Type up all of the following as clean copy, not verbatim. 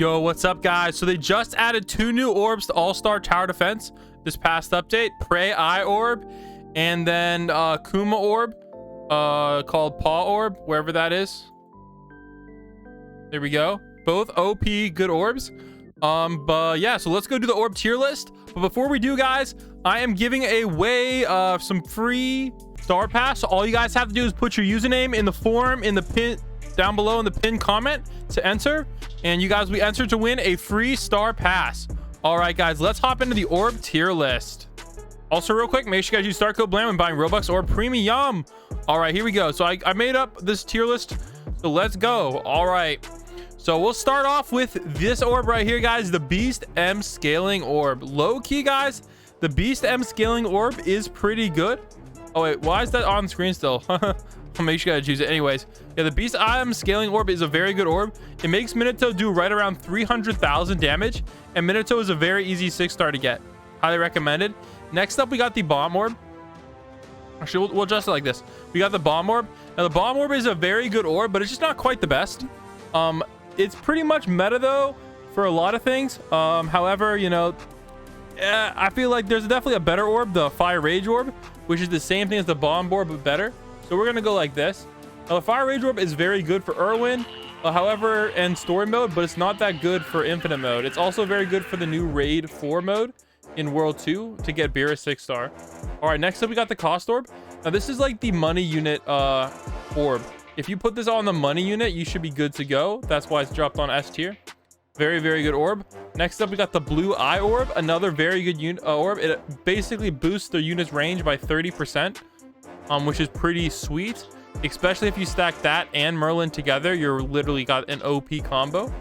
Yo, what's up guys? So they just added 2 new orbs to All-Star Tower Defense this past update. Prey Eye Orb and then Kuma Orb called Paw Orb, wherever that is. There we go. Both OP good orbs. But yeah, so let's go do the orb tier list. But before we do, guys, I am giving away some free star pass. So all you guys have to do is put your username in the form in the pin down below in the pinned comment to enter, and you guys will be entered to win a free star pass. All right guys, let's hop into the orb tier list. Also real quick, make sure you guys use start code BLAM when buying Robux or Premium. All right, here we go. So I made up this tier list, so let's go. All right, so we'll start off with this orb right here, guys, the Beast M Scaling Orb. Low key, guys, the Beast M Scaling Orb is pretty good. Oh wait, why is that on screen still? I'll make sure you guys choose it anyways. Yeah, the Beast M Scaling Orb is a very good orb. It makes Minato do right around 300,000 damage, and Minato is a very easy 6-star to get. Highly recommended. Next up, we got the Bomb Orb. Actually, we'll adjust it like this. We got the Bomb Orb. Now, the Bomb Orb is a very good orb, but it's just not quite the best. It's pretty much meta, though, for a lot of things. However, you know, I feel like there's definitely a better orb, the Fire Rage Orb, which is the same thing as the Bomb Orb, but better. So we're going to go like this. Now, the Fire Rage Orb is very good for Erwin, however, and story mode, but it's not that good for infinite mode. It's also very good for the new Raid 4 mode in World 2 to get Beer a 6-star. All right, next up, we got the Cost Orb. Now, this is like the money unit orb. If you put this on the money unit, you should be good to go. That's why it's dropped on S tier. Very, very good orb. Next up, we got the Blue Eye Orb, another very good orb. It basically boosts the unit's range by 30%. Which is pretty sweet, especially if you stack that and Merlin together. You're literally got an OP combo.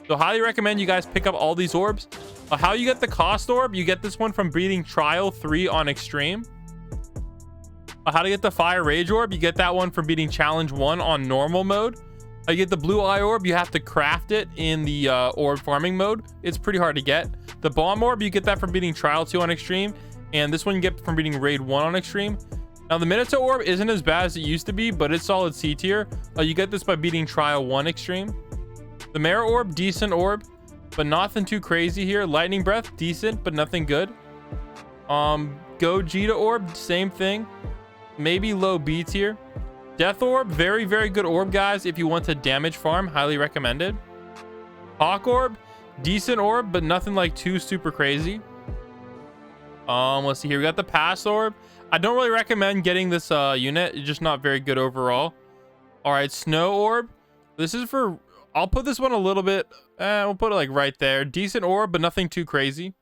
So highly recommend you guys pick up all these orbs. How you get the Cost Orb? You get this one from beating Trial 3 on Extreme. How to get the Fire Rage Orb? You get that one from beating Challenge 1 on normal mode. You get the Blue Eye Orb. You have to craft it in the orb farming mode. It's pretty hard to get. The Bomb Orb, you get that from beating Trial 2 on Extreme, and this one you get from beating Raid 1 on Extreme. Now, the Minato Orb isn't as bad as it used to be, but it's solid C tier. You get this by beating Trial 1 Extreme. The Mare Orb, decent orb, but nothing too crazy here. Lightning Breath, decent, but nothing good. Gogeta Orb, same thing. Maybe low B tier. Death Orb, very, very good orb, guys. If you want to damage farm, highly recommended. Hawk Orb, decent orb, but nothing like too super crazy. Let's see here. We got the Pass Orb. I don't really recommend getting this unit. It's just not very good overall. All right, Snow Orb. This is for... I'll put this one a little bit... we'll put it like right there. Decent orb, but nothing too crazy.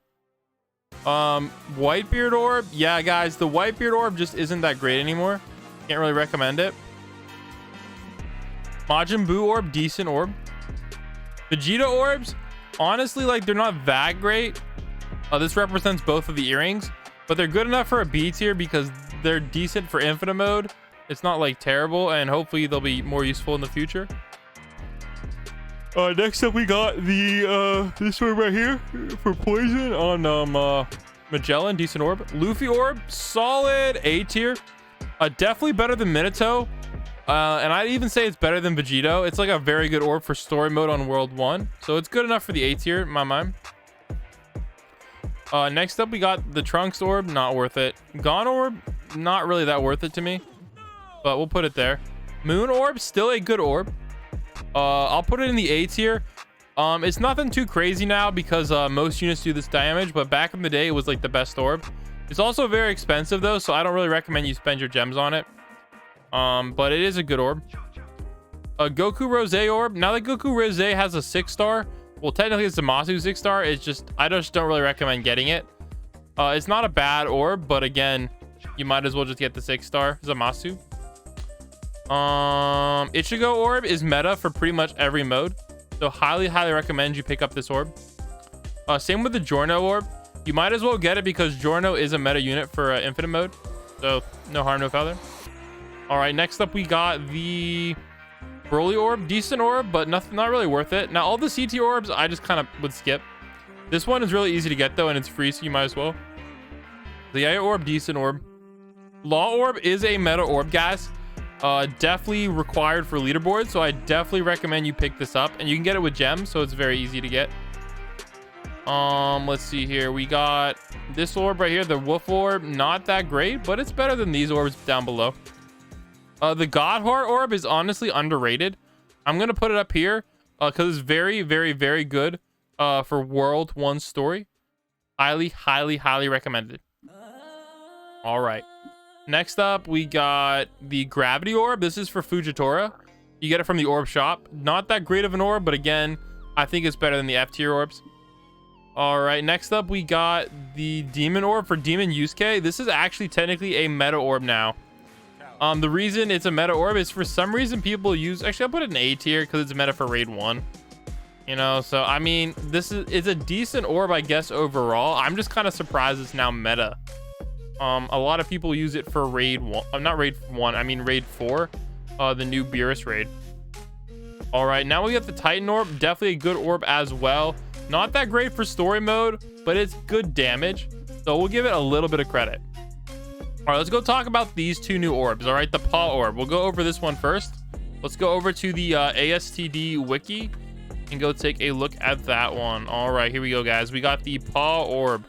Whitebeard Orb. Yeah, guys, the Whitebeard Orb just isn't that great anymore. Can't really recommend it. Majin Buu Orb, decent orb. Vegeta Orbs, honestly, like, they're not that great. This represents both of the earrings, but they're good enough for a B tier because they're decent for infinite mode. It's not like terrible, and hopefully they'll be more useful in the future. Next up, we got the this one right here for poison on Magellan, decent orb. Luffy Orb, solid A tier. Definitely better than Minato, and I'd even say it's better than Vegito. It's like a very good orb for story mode on World 1, so it's good enough for the A tier in my mind. Next up, we got the Trunks Orb, not worth it. Gon Orb, not really that worth it to me, but we'll put it there. Moon Orb, still a good orb. I'll put it in the A tier. It's nothing too crazy now because most units do this damage, but back in the day, it was like the best orb. It's also very expensive though, so I don't really recommend you spend your gems on it. But it is a good orb. Goku Rose Orb. Now that Goku Rose has a 6-star, well, technically it's a Masu 6-star. It's just, I just don't really recommend getting it. It's not a bad orb, but again, you might as well just get the 6-star Zamasu. Ichigo Orb is meta for pretty much every mode, so highly recommend you pick up this orb. Same with the Giorno Orb. You might as well get it because Giorno is a meta unit for infinite mode, so no harm, no foul there. All right, next up we got the Broly Orb, decent orb, but not really worth it. Now, all the CT orbs, I just kind of would skip. This one is really easy to get, though, and it's free, so you might as well. The Eye Orb, decent orb. Law Orb is a meta orb, guys. Definitely required for leaderboard, so I definitely recommend you pick this up, and you can get it with gems, so it's very easy to get. Let's see here. We got this orb right here, the Wolf Orb. Not that great, but it's better than these orbs down below. The God Heart Orb is honestly underrated. I'm gonna put it up here because it's very, very, very good for World 1 story. Highly recommended. All right. Next up, we got the Gravity Orb. This is for Fujitora. You get it from the Orb Shop. Not that great of an orb, but again, I think it's better than the F tier orbs. All right, next up, we got the Demon Orb for Demon Yusuke. This is actually technically a meta orb now. The reason it's a meta orb is for some reason people use... Actually, I'll put it in A tier because it's meta for Raid 1. You know, so, I mean, it's a decent orb, I guess, overall. I'm just kind of surprised it's now meta. A lot of people use it for Raid 1. Not Raid 1, I mean Raid 4. The new Beerus raid. All right, now we got the Titan Orb. Definitely a good orb as well. Not that great for story mode, but it's good damage. So we'll give it a little bit of credit. All right, let's go talk about these two new orbs. All right, the Paw Orb. We'll go over this one first. Let's go over to the ASTD wiki and go take a look at that one. All right, here we go, guys. We got the Paw Orb.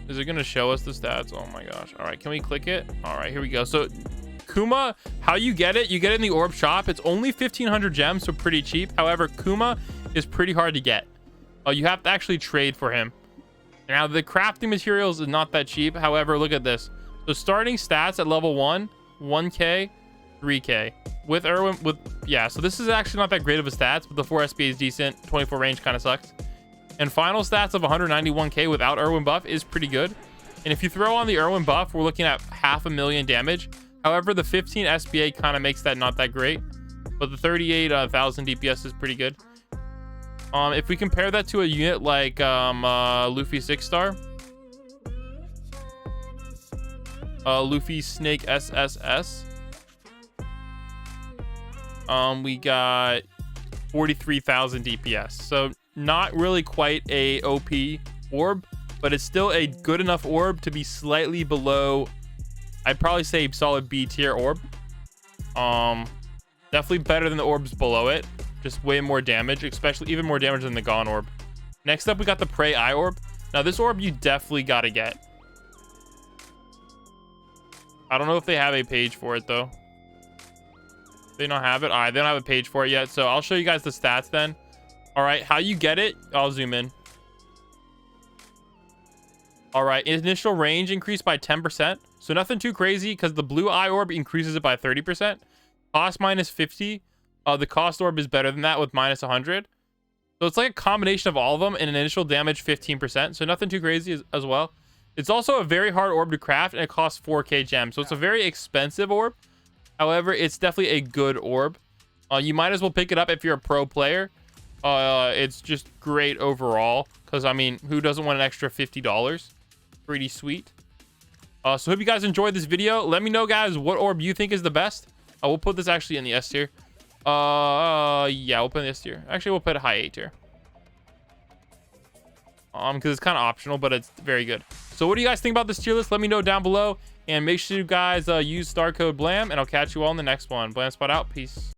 Is it gonna show us the stats? Oh my gosh. All right, can we click it? All right, here we go. So Kuma, how you get it in the Orb Shop. It's only 1,500 gems, so pretty cheap. However, Kuma is pretty hard to get. You have to actually trade for him. Now the crafting materials is not that cheap. However, look at this. So starting stats at level 1, 1k, 3k with Irwin. So this is actually not that great of a stats, but the 4 SPA is decent. 24 range kind of sucks. And final stats of 191k without Irwin buff is pretty good. And if you throw on the Irwin buff, we're looking at 500,000 damage. However, the 15 SPA kind of makes that not that great, but the 38,000 DPS is pretty good. If we compare that to a unit like Luffy 6-star, Luffy Snake SSS, we got 43,000 DPS. So not really quite a OP orb, but it's still a good enough orb to be slightly below. I'd probably say solid B tier orb. Definitely better than the orbs below it. Just way more damage, especially even more damage than the Gone Orb. Next up, we got the Prey Eye Orb. Now, this orb you definitely got to get. I don't know if they have a page for it, though. They don't have it. All right, they don't have a page for it yet, so I'll show you guys the stats then. All right, how you get it, I'll zoom in. All right, initial range increased by 10%. So nothing too crazy because the blue Eye Orb increases it by 30%. Cost minus 50. The cost orb is better than that with minus 100. So it's like a combination of all of them and an initial damage 15%. So nothing too crazy as well. It's also a very hard orb to craft and it costs 4k gems. So it's a very expensive orb. However, it's definitely a good orb. You might as well pick it up if you're a pro player. It's just great overall. Because, I mean, who doesn't want an extra $50? Pretty sweet. So hope you guys enjoyed this video. Let me know, guys, what orb you think is the best. We'll put this actually in the S tier. Yeah, we'll put this tier. Actually, we'll put a high A tier. Because it's kind of optional, but it's very good. So what do you guys think about this tier list? Let me know down below. And make sure you guys use star code BLAM. And I'll catch you all in the next one. BLAM Spot out. Peace.